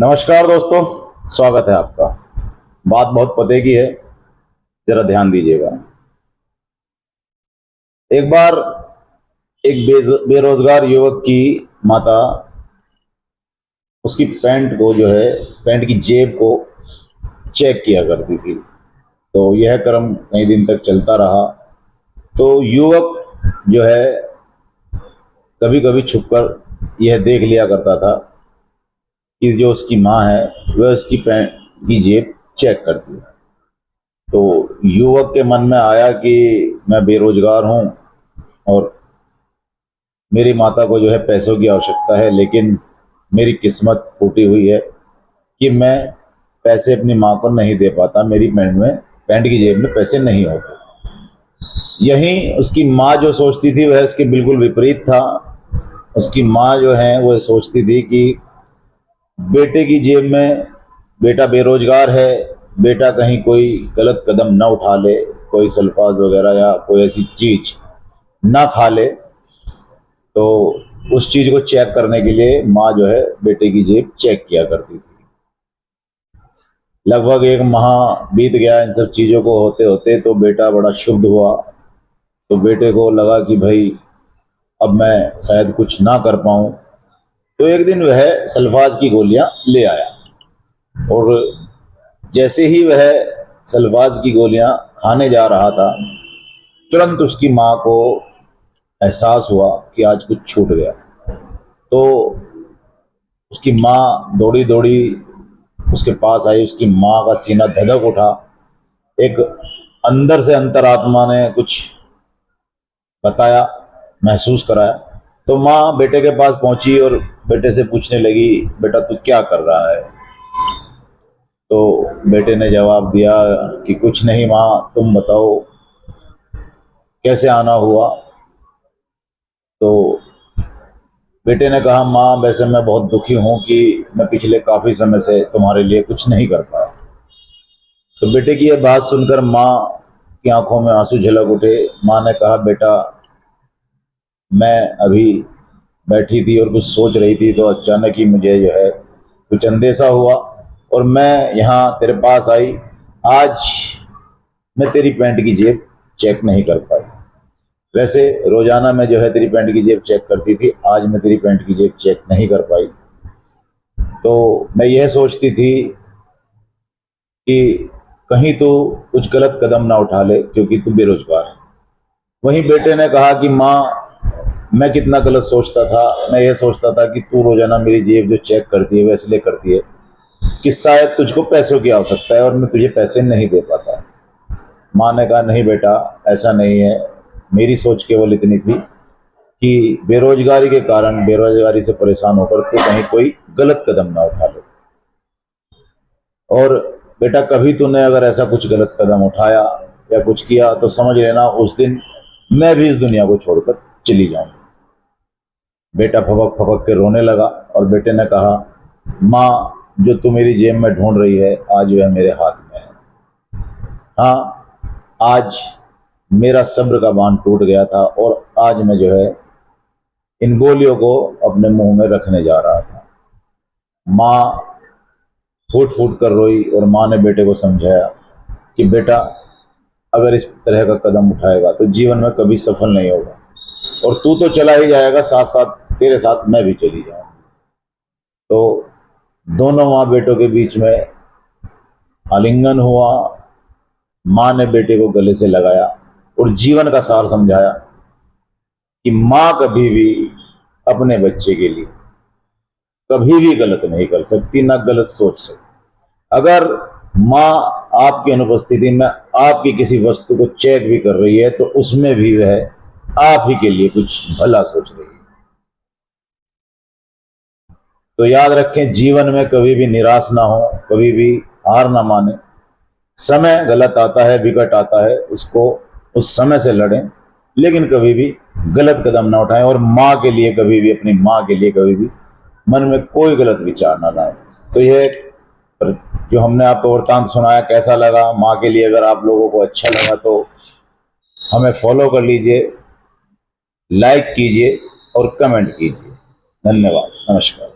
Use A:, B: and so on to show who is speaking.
A: नमस्कार दोस्तों, स्वागत है आपका। बात बहुत पते की है, जरा ध्यान दीजिएगा। एक बार एक बेरोजगार युवक की माता उसकी पैंट की जेब को चेक किया करती थी। तो यह क्रम कई दिन तक चलता रहा। तो युवक जो है कभी कभी छुपकर यह देख लिया करता था कि जो उसकी माँ है वह उसकी पैंट की जेब चेक करती है। तो युवक के मन में आया कि मैं बेरोजगार हूँ और मेरी माता को जो है पैसों की आवश्यकता है, लेकिन मेरी किस्मत फूटी हुई है कि मैं पैसे अपनी माँ को नहीं दे पाता। मेरी पैंट की जेब में पैसे नहीं होते। यहीं उसकी माँ जो सोचती थी वह इसके बिल्कुल विपरीत था। उसकी माँ जो है वो सोचती थी कि बेटे की जेब में, बेटा बेरोजगार है, बेटा कहीं कोई गलत कदम ना उठा ले, कोई सल्फाज वगैरह या कोई ऐसी चीज ना खा ले। तो उस चीज को चेक करने के लिए माँ जो है बेटे की जेब चेक किया करती थी। लगभग एक माह बीत गया इन सब चीजों को होते होते। तो बेटा बड़ा क्षुब्ध हुआ। तो बेटे को लगा कि भाई अब मैं शायद कुछ ना कर पाऊं। तो एक दिन वह सल्फाज की गोलियां ले आया और जैसे ही वह सल्फाज की गोलियां खाने जा रहा था, तुरंत उसकी माँ को एहसास हुआ कि आज कुछ छूट गया। तो उसकी माँ दौड़ी दौड़ी उसके पास आई। उसकी माँ का सीना धधक उठा। एक अंदर से अंतरात्मा ने कुछ बताया, महसूस कराया। तो माँ बेटे के पास पहुंची और बेटे से पूछने लगी, बेटा तू क्या कर रहा है? तो बेटे ने जवाब दिया कि कुछ नहीं माँ, तुम बताओ कैसे आना हुआ? तो बेटे ने कहा, माँ वैसे मैं बहुत दुखी हूँ कि मैं पिछले काफ़ी समय से तुम्हारे लिए कुछ नहीं कर पाया। तो बेटे की यह बात सुनकर माँ की आंखों में आंसू झलक उठे। माँ ने कहा, बेटा मैं अभी बैठी थी और कुछ सोच रही थी, तो अचानक ही मुझे जो है कुछ अंदेशा हुआ और मैं यहाँ तेरे पास आई। आज मैं तेरी पैंट की जेब चेक नहीं कर पाई। वैसे रोजाना मैं जो है तेरी पैंट की जेब चेक करती थी, आज मैं तेरी पैंट की जेब चेक नहीं कर पाई। तो मैं यह सोचती थी कि कहीं तो कुछ गलत कदम ना उठा ले क्योंकि तू बेरोजगार है। वहीं बेटे ने कहा कि माँ मैं कितना गलत सोचता था। मैं ये सोचता था कि तू रोजाना मेरी जेब जो चेक करती है वो इसलिए करती है कि शायद तुझको पैसों की आवश्यकता है और मैं तुझे पैसे नहीं दे पाता। माँ ने कहा, नहीं बेटा ऐसा नहीं है। मेरी सोच केवल इतनी थी कि बेरोजगारी के कारण, बेरोजगारी से परेशान होकर तू कहीं कोई गलत कदम ना उठा ले। और बेटा कभी तूने अगर ऐसा कुछ गलत कदम उठाया या कुछ किया तो समझ लेना उस दिन मैं भी इस दुनिया को छोड़कर चली जाऊंगी। बेटा फपक फपक के रोने लगा और बेटे ने कहा, माँ जो तू मेरी जेब में ढूंढ रही है आज वह मेरे हाथ में है। हाँ, आज मेरा सब्र का बांध टूट गया था और आज मैं जो है इन गोलियों को अपने मुंह में रखने जा रहा था। माँ फूट फूट कर रोई और माँ ने बेटे को समझाया कि बेटा अगर इस तरह का कदम उठाएगा तो जीवन में कभी सफल नहीं होगा और तू तो चला ही जाएगा, साथ साथ तेरे साथ मैं भी चली जाऊंगी। तो दोनों माँ बेटों के बीच में आलिंगन हुआ। माँ ने बेटे को गले से लगाया और जीवन का सार समझाया कि माँ कभी भी अपने बच्चे के लिए कभी भी गलत नहीं कर सकती, ना गलत सोच सकती। अगर माँ आपकी अनुपस्थिति में आपकी किसी वस्तु को चेक भी कर रही है तो उसमें भी वह आप ही के लिए कुछ भला सोच रही है। तो याद रखें, जीवन में कभी भी निराश ना हो, कभी भी हार ना माने। समय गलत आता है, विकट आता है, उसको उस समय से लड़ें, लेकिन कभी भी गलत कदम ना उठाएं। और माँ के लिए कभी भी, अपनी माँ के लिए कभी भी मन में कोई गलत विचार ना लाएं। तो यह जो हमने आपको वृत्तांत सुनाया कैसा लगा? माँ के लिए अगर आप लोगों को अच्छा लगा तो हमें फॉलो कर लीजिए, लाइक कीजिए और कमेंट कीजिए। धन्यवाद, नमस्कार।